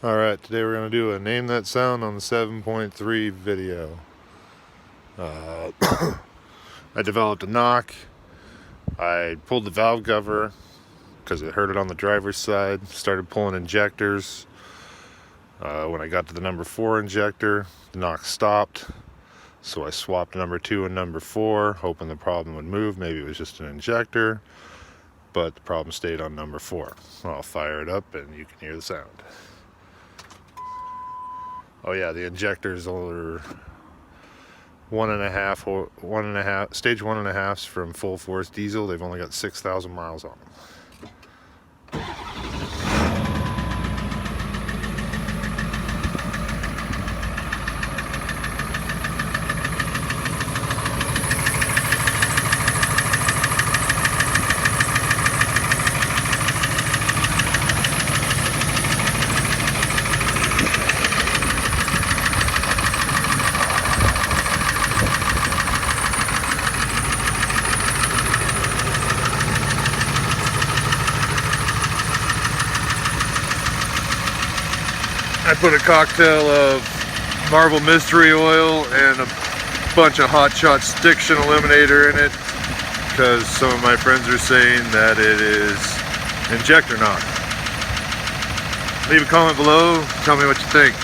Alright, today we're going to do a Name That Sound on the 7.3 video. I developed a knock. I pulled the valve cover because it hurt it on the driver's side. Started pulling injectors. When I got to the number 4 injector, the knock stopped. So I swapped number 2 and number 4, hoping the problem would move. Maybe it was just an injector, but the problem stayed on number 4. I'll fire it up and you can hear the sound. Oh yeah, the injectors are stage 1.5s from full force diesel. They've only got 6,000 miles on them. I put a cocktail of Marvel Mystery Oil and a bunch of Hot Shot Stiction Eliminator in it because some of my friends are saying that it is injector knock. Leave a comment below, tell me what you think.